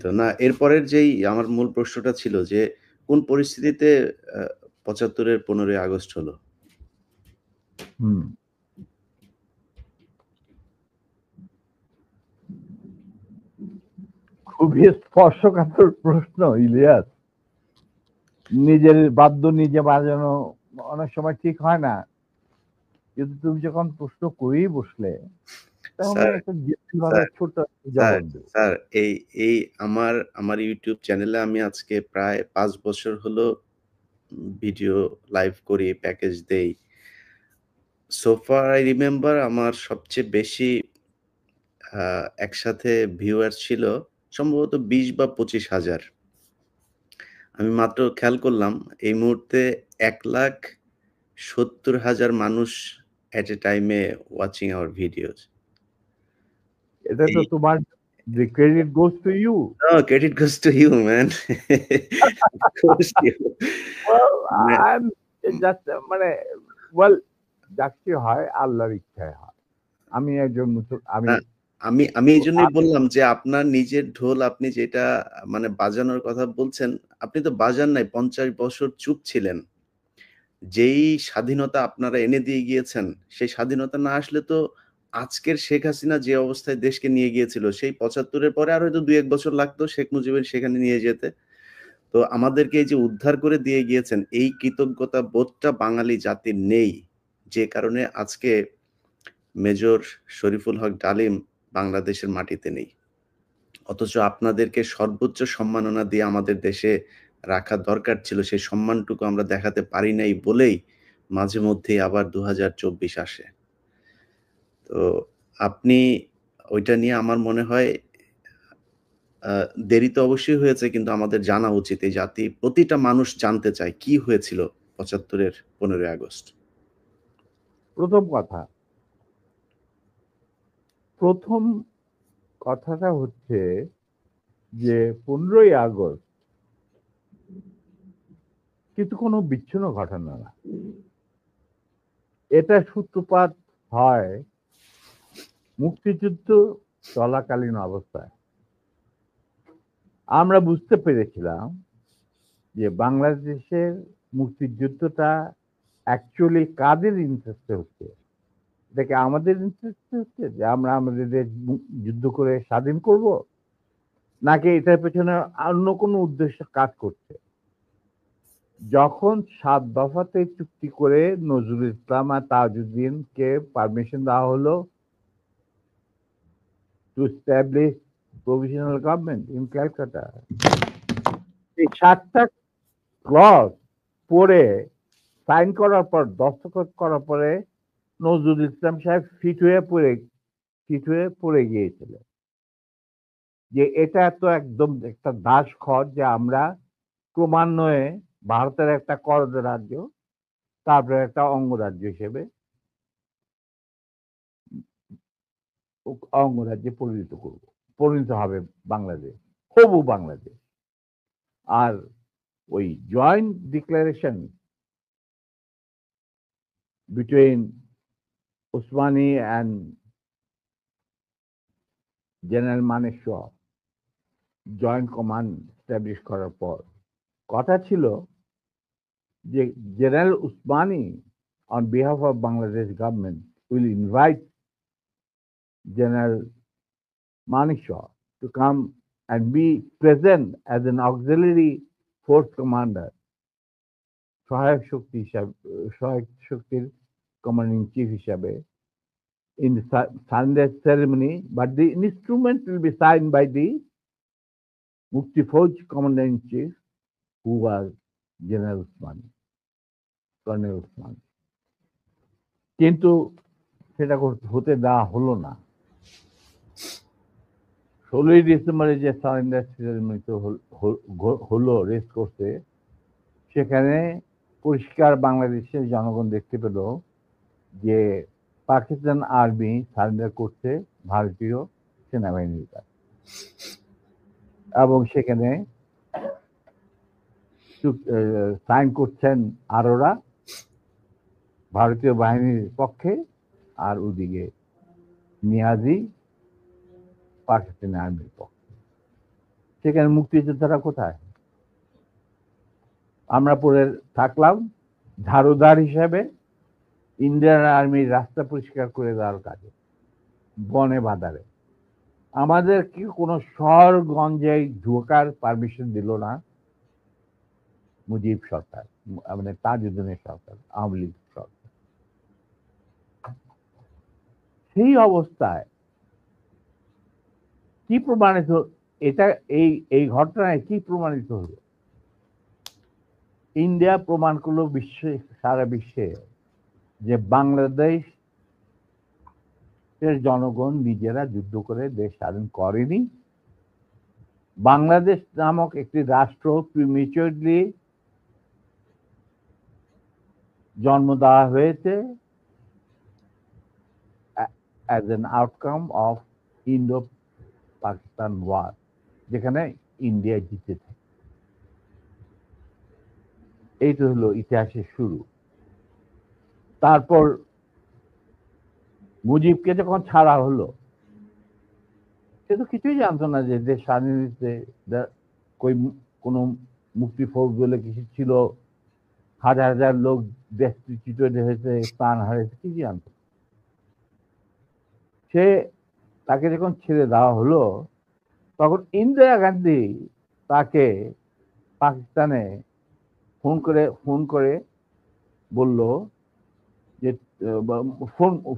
তো না এরপরের যেই আমার মূল প্রশ্নটা ছিল যে, কোন পরিস্থিতিতে আ ৭৫ এর ১৫ই আগস্ট হলো? হুম। খুবই স্পর্শকাতর প্রশ্ন ইলিয়াস। নিজের বাদ্য নিজে বাজানো অনেক সময় ঠিক হয় না। কিন্তু তুমি যখন প্রশ্ন করেই বসলে, তখন আমি স্যার, একটা ভাবে স্যার, ছোট্ট একটা স্যার, জবাব দেব। স্যার এই এই আমার YouTube চ্যানেলে আমি আজকে প্রায় ৫ বছর হলো ভিডিও লাইভ করি, প্যাকেজ দেই। সো ফার I রিমেম্বার আমার সবচেয়ে বেশি আ একসাথে ভিউয়ার্স ছিল সম্ভবত ২০ বা ২৫,০০০। আমি মাত্র খেয়াল করলাম এই মুহূর্তে ১,৭০,০০০ মানুষ এট এ টাইমে ওয়াচিং আওয়ার ভিডিওস। এটা তো এই তোমার the credit goes to you. No, credit goes to you, man. Goes to you. Well, মানে I'm just মানে well যা কিছু হয় আল্লাহর ইচ্ছায় হয়। আমি একজন আমি না, আমি এইজন্যই আমি বললাম যে আপনার নিজের ঢোল আপনি যেটা মানে বাজানোর কথা বলছেন, আপনি তো বাজান নাই ৫০ বছর চুপ ছিলেন। যেই স্বাধীনতা আপনারা এনে দিয়ে গিয়েছেন, সেই স্বাধীনতা না আসলে তো আজকের শেখ হাসিনা যে অবস্থায় দেশকে নিয়ে গিয়েছিল, সেই ৭৫ এর পরে আর হয়তো ২-১ বছর লাগতো শেখ মুজিবের সেখানে নিয়ে যেতে। তো আমাদেরকে এই যে উদ্ধার করে দিয়ে গিয়েছেন, এই কৃতজ্ঞতা বোধটা বাঙালি জাতির নেই। যে কারণে আজকে মেজর শরীফুল হক ডালিম বাংলাদেশের মাটিতে নেই। অথচ আপনাদেরকে সর্বোচ্চ সম্মাননা দিয়ে আমাদের দেশে রাখা দরকার ছিল। সেই সম্মানটুকু আমরা দেখাতে পারি নাই বলেই মাঝে মধ্যেই আবার ২০২৪ আসে। তো আপনি ওইটা নিয়ে আমার মনে হয় আ দেরি তো অবশ্যই হয়েছে কিন্তু আমাদের জানা উচিত। এই জাতি প্রতিটা মানুষ জানতে চায় কি হয়েছিল ৭৫ এর ১৫ই আগস্ট? প্রথম কথা, প্রথম কথাটা হচ্ছে যে ১৫ই আগস্ট কিন্তু কোনো বিচ্ছিন্ন ঘটনা না। এটার সূত্রপাত হয় মুক্তিযুদ্ধ চলাকালীন অবস্থায়। আমরা বুঝতে পেরেছিলাম যে বাংলাদেশের মুক্তিযুদ্ধটা অ্যাকচুয়ালি কাদের ইন্টারেস্টে হচ্ছে? এটা কি আমাদের ইন্টারেস্টে হচ্ছে যে আমরা আমাদের দেশ যুদ্ধ করে স্বাধীন করব? নাকি এটার পেছনে অন্য কোনো উদ্দেশ্য কাজ করছে? যখন ৭ দফাতে চুক্তি করে নজরুল ইসলাম আর তাজউদ্দিনকে পারমিশন দেওয়া হলো to establish provisional government in Calcutta, এই ৭ টা ক্লজ পড়ে সাইন করার পর দস্তখত করার পরে নজরুল ইসলাম সাহেব ফিট হয়ে পড়ে গিয়েছিলেন যে এটা তো একদম একটা দাসখত যে আমরা ক্রমান্বয়ে ভারতের একটা করদ রাজ্য তারপরে একটা অঙ্গরাজ্য হিসেবে অঙ্গরাজ্যে পরিণত হবে বাংলাদেশ, হবু বাংলাদেশ। আর ওই joint declaration between Usmani and general Manekshaw joint command establish করার পর কথা ছিল যে general Usmani on behalf of Bangladesh government will invite General Manekshaw to come and be present as an auxiliary force commander, সহায়ক শক্তির কমান্ডিং চিফ হিসাবে in the surrender ceremony, but the instrument will be signed by the Mukti Fauj commander in chief, who was General Usmani, Colonel Usmani. কিন্তু সেটা হতে দেওয়া হলো না। ১৬ই ডিসেম্বরে যে সারেন্ডার সেরেমনিতে হলো রেস করতে, সেখানে পরিষ্কার বাংলাদেশের জনগণ দেখতে পেল যে পাকিস্তান আর্মি সারেন্ডার করছে ভারতীয় সেনাবাহিনীর কাছে এবং সেখানে সাইন করছেন আরোরা ভারতীয় বাহিনীর পক্ষে আর ওদিকে নিয়াজি পাকিস্তানি আর্মির পক্ষে। সেখানে মুক্তিযোদ্ধারা কোথায়? আমরা পড়ে থাকলাম ঝাড়ুদার হিসেবে ইন্ডিয়ান আর্মির রাস্তা পরিষ্কার করে দেওয়ার কাজে, বনে বাদারে। আমাদের কি কোনো শহরগঞ্জে ঢোকার পারমিশন দিল না মুজিব সরকার, মানে তাজউদ্দিনের সরকার, আওয়ামী লীগ সরকার। সেই অবস্থায় কি প্রমাণিত, এটা এই ঘটনায় কি প্রমাণিত হলো? ইন্ডিয়া প্রমাণ করলো সারা বিশ্বে যে বাংলাদেশ জনগণ নিজেরা যুদ্ধ করে দেশ স্বাধীন করেনি। বাংলাদেশ নামক একটি রাষ্ট্র প্রিমেচুরলি জন্ম দেওয়া হয়েছে as an outcome of Indo-Pakistan war, যেখানে ইন্ডিয়া জিতেছে। এইটা হলো ইতিহাসের শুরু। তারপর মুজিবকে যখন ছাড়া হলো, সে তো কিছুই জানতো না যে দেশ স্বাধীন হয়েছে, কোনো মুক্তি ফৌজ বলে কিছু ছিল, হাজার হাজার লোক দেশচ্যুত হয়েছে, প্রাণ হারিয়েছে, কি জানতো। সে তাকে যখন ছেড়ে দেওয়া হলো, তখন ইন্দিরা গান্ধী তাকে পাকিস্তানে ফোন করে বলল যে,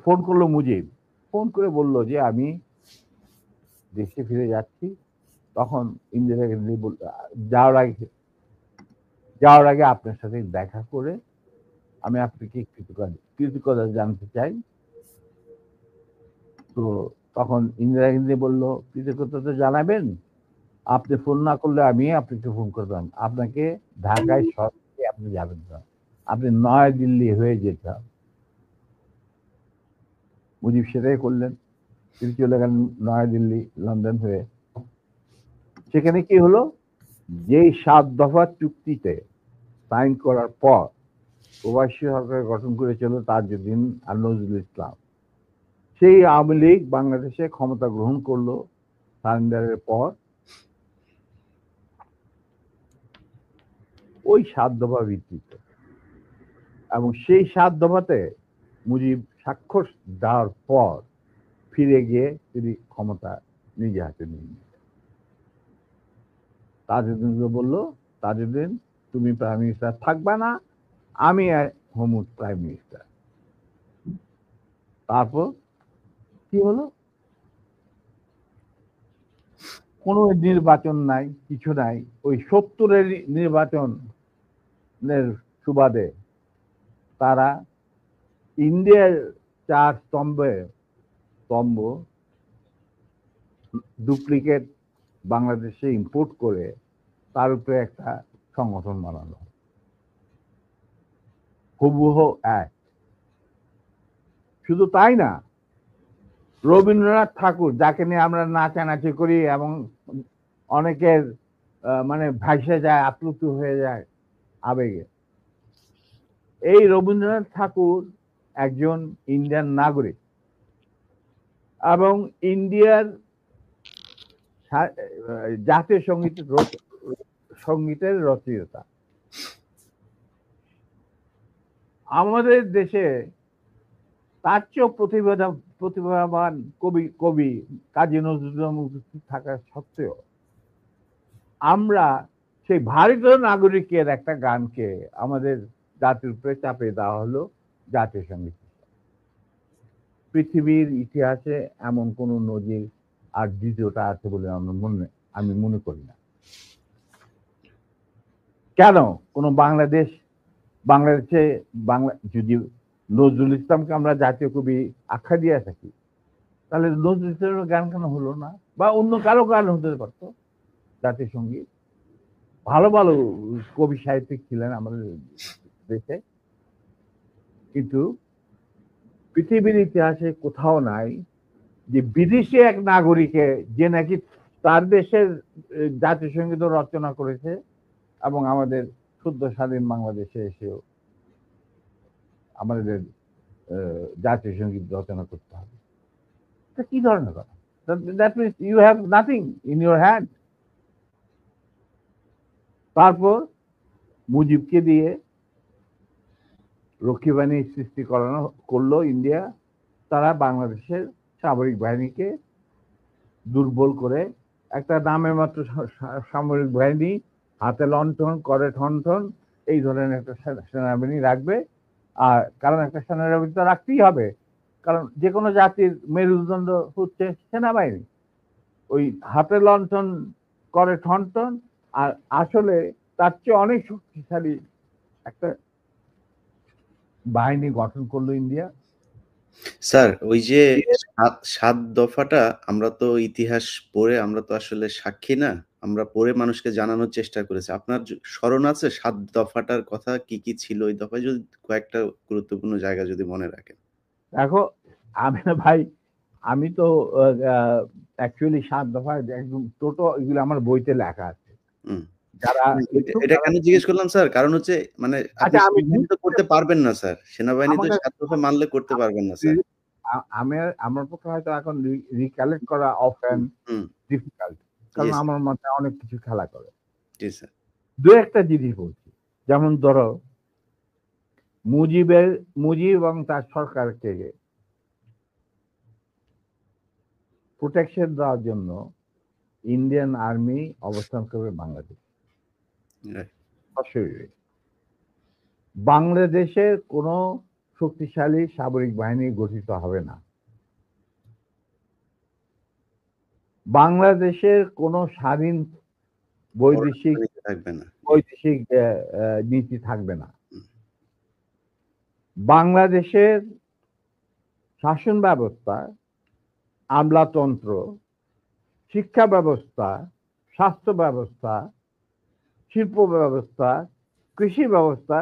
ফোন করলো মুজিব, ফোন করে বলল যে আমি দেশে ফিরে যাচ্ছি। তখন ইন্দিরা গান্ধী যাওয়ার আগে আপনার সাথে দেখা করে আমি আপনাকে কৃতজ্ঞতা জানতে চাই। তো তখন ইন্দিরা গান্ধী বলল, কৃতজ্ঞতা তো জানাবেন, আপনি ফোন না করলে আমি আপনাকে ফোন করতাম, আপনাকে ঢাকায় সরাসরি আপনি যাবেন না, আপনি নয়াদিল্লি হয়ে যেতাম। মুজিব সেটাই করলেন, তিনি চলে গেলেন নয়াদিল্লি, লন্ডন হয়ে। সেখানে কি হলো, যেই 7 দফা চুক্তিতে সাইন করার পর প্রবাসী সরকার গঠন করেছিল তাজউদ্দিন আর নজরুল ইসলাম, সেই আওয়ামী লীগ বাংলাদেশে ক্ষমতা গ্রহণ করলো সারেন্ডারের পর। ওই 7 দফা ভিত্তিতে, এবং সেই 7 দফাতে মুজিব স্বাক্ষর দেওয়ার পর ফিরে গিয়ে তিনি ক্ষমতা নিজে হাতে নিয়ে নিলেন। তাজউদ্দিনকে বলল, তাজউদ্দিন তুমি প্রাইম মিনিস্টার থাকবা না, আমি হব প্রাইম মিনিস্টার। তারপর কি হলো, কোনো নির্বাচন নাই, কিছু নাই। ওই 70-এর নির্বাচনের সুবাদে তারা ইন্ডিয়ার 4 স্তম্ভ ডুপ্লিকেট বাংলাদেশে ইম্পোর্ট করে তার উপরে একটা সংগঠন বানানো, হুবহু এক। শুধু তাই না, রবীন্দ্রনাথ ঠাকুর, যাকে নিয়ে আমরা নাচানাচি করি এবং অনেকের মানে ভাসে যায়, আপ্লুত হয়ে যায় আবেগে, এই রবীন্দ্রনাথ ঠাকুর একজন ইন্ডিয়ান নাগরিক এবং ইন্ডিয়ার জাতীয় সঙ্গীতের রচয়িতা। আমাদের দেশে তার চেয়েও প্রতিভাবান কবি কাজী নজরুল উপস্থিত থাকা সত্ত্বেও আমরা সেই ভারতীয় নাগরিকের একটা গানকে আমাদের জাতির উপরে চাপিয়ে দেওয়া হলো জাতীয় সঙ্গীত। পৃথিবীর ইতিহাসে এমন কোন নজির আর দ্বিতীয়টা আছে বলে আমি মনে করি না। কেন কোন বাংলাদেশে যদি নজরুল ইসলামকে আমরা জাতীয় কবি আখ্যা দিয়ে থাকি, তাহলে নজরুল ইসলামের গান কেন হলো না? বা অন্য কারো গান হতে পারতো জাতীয় সঙ্গীত। ভালো ভালো কবি সাহিত্যিক ছিলেন আমাদের দেশে, কিন্তু পৃথিবীর ইতিহাসে কোথাও নাই যে বিদেশি এক নাগরিকে যে নাকি তার দেশের জাতীয় সঙ্গীত রচনা করেছে এবং আমাদের শুদ্ধ স্বাধীন বাংলাদেশে এসেও আমাদের জাতীয় সঙ্গীত রচনা করতে হবে। কি ধরনের কথা? That means you have nothing in your hand. তারপর মুজিবকে দিয়ে রক্ষী বাহিনী সৃষ্টি করলো ইন্ডিয়া। তারা বাংলাদেশের সামরিক বাহিনীকে দুর্বল করে একটা নামের মাত্র সামরিক বাহিনী, হাতে লণ্ঠন করে ঠনঠন, এই ধরনের একটা সেনাবাহিনী রাখবে। আর কারণ একটা সেনাবাহিনী তো রাখতেই হবে, কারণ যে কোনো জাতির মেরুদণ্ড হচ্ছে সেনাবাহিনী। ওই হাতে লণ্ঠন করে ঠনঠন, আর আসলে তার চেয়ে অনেক শক্তিশালী একটা বাহিনী গঠন করলো ইন্ডিয়া। স্যার ওই যে ৭ দফাটা আমরা তো ইতিহাস পড়ে আমরা তো আসলে সাক্ষী না। আমরা পড়ে মানুষকে জানানোর চেষ্টা করেছি। আপনার স্মরণ আছে ৭ দফাটার কথা কি, কি ছিল ওই দফায়? যদি কয়েকটা গুরুত্বপূর্ণ জায়গা যদি মনে রাখেন। দেখো, আমি না ভাই, আমি তো অ্যাকচুয়ালি ৭ দফায় একদম টোটো এগুলো আমার বইতে লেখা আছে। হুম। যারা এটা কেন জিজ্ঞেস করলাম স্যার? কারণ হচ্ছে মানে আপনি আচ্ছা, আমি সেনাবাহিনী তো করতে পারবেন না স্যার। সেনাবাহিনী তো আমাকে ৭ দফা মানলে করতে পারবেন না স্যার। আমার পক্ষে হয়তো এখন রিকালেক্ট করা অফেন হুম, ডিফিকাল্ট, জি কারণ স্যার। আমার মাথায় অনেক কিছু খেলা করে। জি স্যার। দু একটা জিনিস বলছি, যেমন ধরো মুজিব এবং তার সরকারকে প্রোটেকশন দেওয়ার জন্য ইন্ডিয়ান আর্মি অবস্থান করবে বাংলাদেশ রাইট। সশরীরে। বাংলাদেশের কোনো শক্তিশালী সামরিক বাহিনী গঠিত হবে না। বাংলাদেশের কোনো স্বাধীন বৈদেশিক থাকবে না। বৈদেশিক নীতি থাকবে না। হুম। বাংলাদেশের শাসন ব্যবস্থা, আমলাতন্ত্র, শিক্ষা ব্যবস্থা, স্বাস্থ্য ব্যবস্থা, শিল্প ব্যবস্থা, কৃষি ব্যবস্থা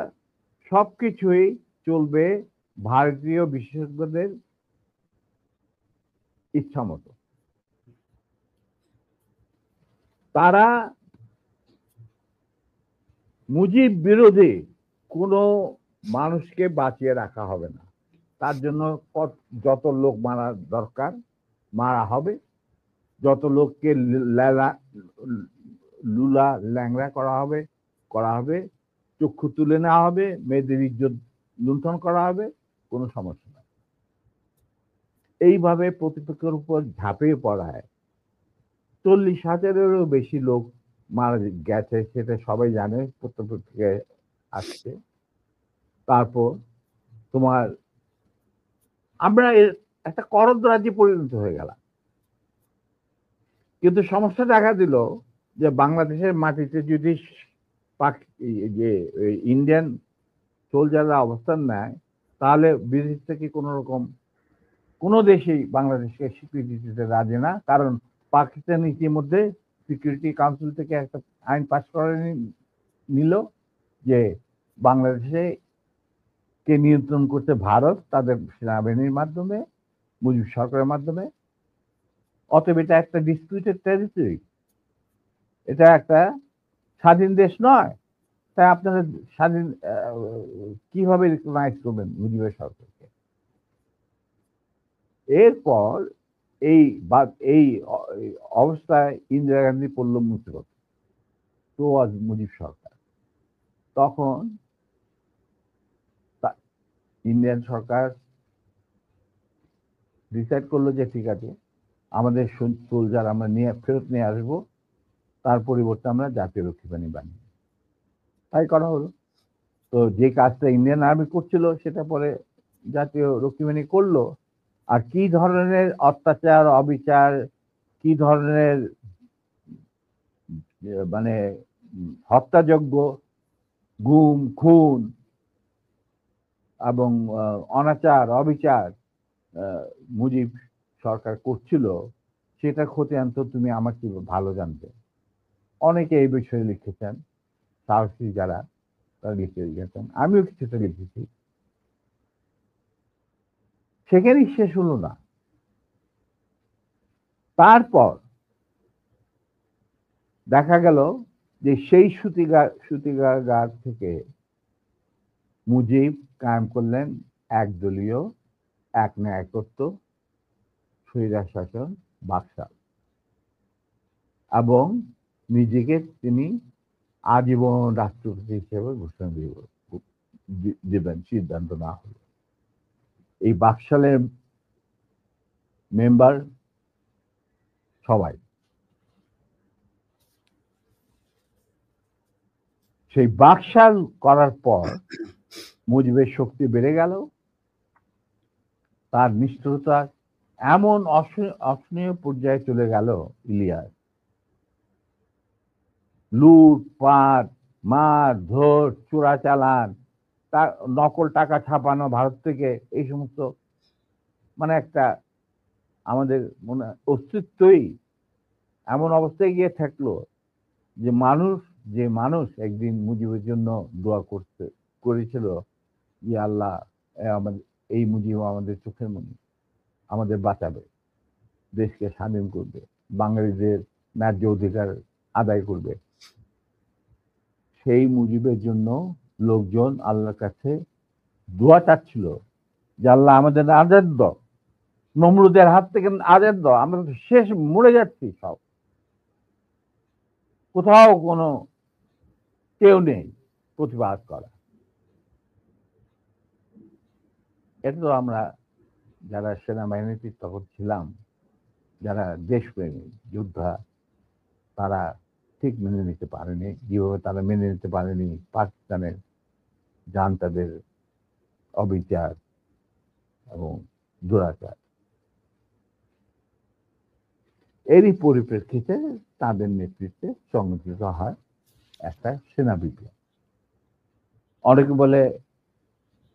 সবকিছুই চলবে ভারতীয় বিশেষজ্ঞদের ইচ্ছা মতো। তারা মুজিব বিরোধী কোনো মানুষকে বাঁচিয়ে রাখা হবে না। তার জন্য যত লোক মারা দরকার মারা হবে, যত লোককে লুলা ল্যাংড়া করা হবে, চক্ষু তুলে নেওয়া হবে, মেয়েদের ইজ্জত লুণ্ঠন করা হবে, কোনো সমস্যা নেই। এইভাবে প্রতিপক্ষের উপর ঝাঁপিয়ে পড়ায় 40,000-এরও বেশি লোক মারা গেছে, সেটা সবাই জানে, প্রত্যেক আসছে। তারপর তোমার আমরা একটা করদ রাজ্যে পরিণত হয়ে গেলাম। কিন্তু সমস্যা দেখা দিল যে বাংলাদেশের মাটিতে যদি যে ইন্ডিয়ান সোলজাররা অবস্থান নেয়, তাহলে বিদেশ থেকে কোনো দেশেই বাংলাদেশকে স্বীকৃতি দিতে রাজি না। কারণ পাকিস্তান ইতিমধ্যে সিকিউরিটি কাউন্সিল থেকে একটা আইন পাস করে নিল যে বাংলাদেশে কে নিয়ন্ত্রণ করতে ভারত তাদের সেনাবাহিনীর মাধ্যমে, মুজিব সরকারের মাধ্যমে। অতএব এটা একটা ডিসপিউটেড টেরিটরি, এটা একটা স্বাধীন দেশ নয়। তাই আপনারা স্বাধীন কিভাবে রিকগনাইজ করবেন মুজিবের সরকারকে? এরপর এই অবস্থায় ইন্দিরা গান্ধী পড়ল মুসিবত, তো আজ মুজিব সরকার। তখন ইন্ডিয়ান সরকার ডিসাইড করলো যে ঠিক আছে, আমাদের সোলজার আমরা ফেরত নিয়ে আসবো, তার পরিবর্তে আমরা জাতীয় রক্ষী বাহিনী বানিয়ে, তাই করা হলো। তো যে কাজটা ইন্ডিয়ান আর্মি করছিল সেটা পরে জাতীয় রক্ষী বাহিনী করলো। আর কি ধরনের অত্যাচার, অবিচার, কি ধরনের মানে হত্যাযজ্ঞ, গুম খুন এবং অনাচার অবিচার মুজিব সরকার করছিল, সেটা খতিয়ান তুমি আমার কি ভালো জানবে। অনেকে এই বিষয়ে লিখেছেন, সাহসী যারা তারা লিখেছেন, আমিও কিছুটা লিখেছি। সেখানেই শেষ হলো না। তারপর দেখা গেল যে সেই সুতিগার থেকে মুজিব কায়েম করলেন একদলীয় এক ন্যায়তত্ত্ব, স্বৈরাচার শাসন, বাকশাল, এবং নিজেকে তিনি আজীবন রাষ্ট্রপতি হিসেবে ঘোষণা দেবেন সিদ্ধান্ত না হলো। এই বাকশালের মেম্বার সবাই, সেই বাকশাল করার পর মুজিবের শক্তি বেড়ে গেল, তার নিষ্ঠুরতা এমন অসহনীয় পর্যায়ে চলে গেল। ইলিয়াস লুটপাট, মার ধর, চোরাচালান, তার নকল টাকা ছাপানো ভারত থেকে, এই সমস্ত মানে একটা আমাদের মনে অস্তিত্বই এমন অবস্থায় গিয়ে থাকলো যে মানুষ একদিন মুজিবের জন্য দোয়া করেছিল যে আল্লাহ আমাদের এই মুজিব আমাদের চোখের মনি, আমাদের বাঁচাবে, দেশকে স্বাধীন করবে, বাঙালিদের ন্যায্য অধিকার আদায় করবে। সেই মুজিবের জন্য লোকজন আল্লাহর কাছে দোয়া চাচ্ছিল যে আল্লাহ আমাদের আজাদ দাও, নমরুদের হাত থেকে আজাদ দাও, আমরা তো শেষ, মরে যাচ্ছি সব, কোথাও কোনো কেউ নেই প্রতিবাদ করা। এটা তো আমরা যারা সেনাবাহিনীতে তখন ছিলাম, যারা দেশপ্রেমী যোদ্ধা, তারা ঠিক মেনে নিতে পারেনি। যেভাবে তারা মেনে নিতে পারেনি পাকিস্তানের জান্তাদের অবিচার এবং দুরাচার। এরই পরিপ্রেক্ষিতে তাদের নেতৃত্বে সংগঠিত হয় একটা সেনা বিপ্লব। অনেকে বলে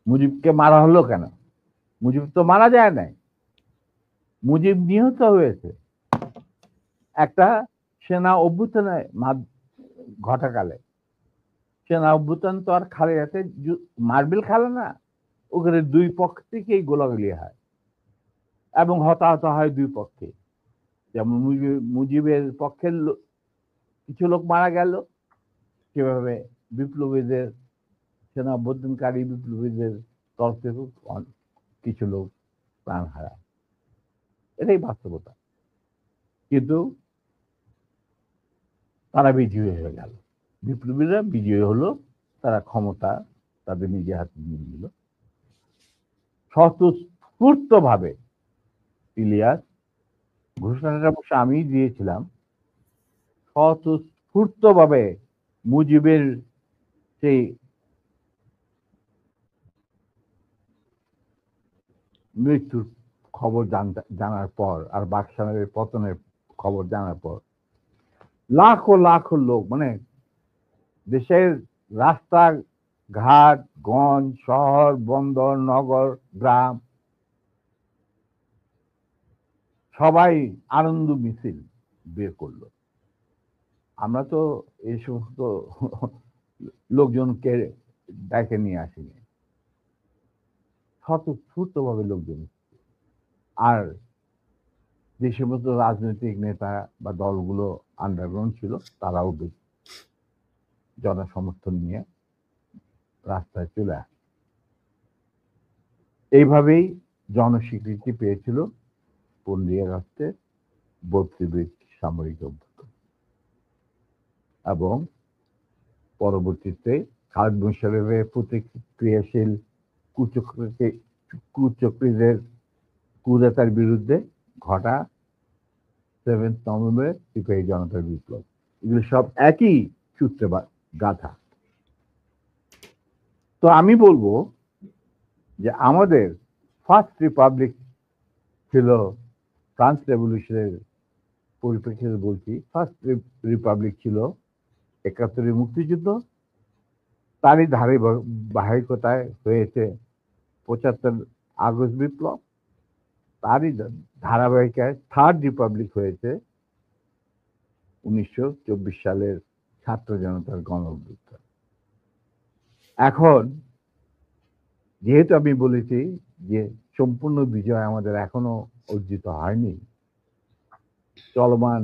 মুজিবকে মারা হলো কেন? মুজিব তো মারা যায় নাই, মুজিব নিহত হয়েছে একটা সেনা অভ্যুত্থানে ঘটাকালে। সেনা অভ্যুত্থান তো আর খালি হাতে মার্বেল খেলে না, ওখানে দুই পক্ষ থেকেই গোলাগুলি হয় এবং হতাহত হয় দুই পক্ষে। যেমন মুজিবের পক্ষের কিছু লোক মারা গেল, সেভাবে বিপ্লবীদের, সেনা অভ্যুত্থানকারী বিপ্লবীদের তরফ থেকে কিছু লোক প্রাণ হারায়। এটাই বাস্তবতা। কিন্তু তারা বিজয়ী হয়ে গেল, বিপ্লবীরা বিজয়ী হলো, তারা ক্ষমতা তাদের নিজের হাতে নিয়ে নিল। স্বতঃস্ফূর্ত ভাবে ইলিয়াস, ঘোষণাটা অবশ্য আমি দিয়েছিলাম, স্বতঃস্ফূর্ত ভাবে মুজিবের সেই মৃত্যুর খবর জানার পর আর বাকশালের পতনের খবর জানার পর লাখো লাখো লোক, মানে দেশের রাস্তা ঘাট, গঞ্জ, শহর, বন্দর, নগর, গ্রাম, সবাই আনন্দ মিছিল বের করলো। আমরা তো এই সমস্ত লোকজনকে ডেকে নিয়ে আসিনি, স্বতঃস্ফূর্ত ভাবে লোকজন। আর যে সমস্ত রাজনৈতিক নেতা বা দলগুলো আন্ডারগ্রাউন্ড ছিল, তারাও জনসমর্থন নিয়ে রাস্তায় চলে আসে। এইভাবেই জনস্বীকৃতি পেয়েছিল 15ই আগস্টে 32 সামরিক অভ্যুত্থান। এবং পরবর্তীতে খালেদ মোশাররফের প্রতিক্রিয়াশীল কুচক্রীদের কুদেতার বিরুদ্ধে ঘটা 7 নভেম্বর সিপাহী জনতার বিপ্লব, এগুলো সব একই সূত্রে গাথা। তো আমি বলবো যে আমাদের ফার্স্ট রিপাবলিক ছিল ফ্রান্স রেভলিউশনের পরিপ্রেক্ষিতে বলছি, ফার্স্ট রিপাবলিক ছিল 71 মুক্তিযুদ্ধ, তারই ধারাবাহিকতায় হয়েছে 75 আগস্ট বিপ্লব, তারই ধারাবাহিকায় থার্ড রিপাবলিক হয়েছে 1924 সালের ছাত্র জনতার গণ অভ্যুত্থান। এখন যেহেতু আমি বলেছি যে সম্পূর্ণ বিজয় আমাদের এখনো অর্জিত হয়নি, চলমান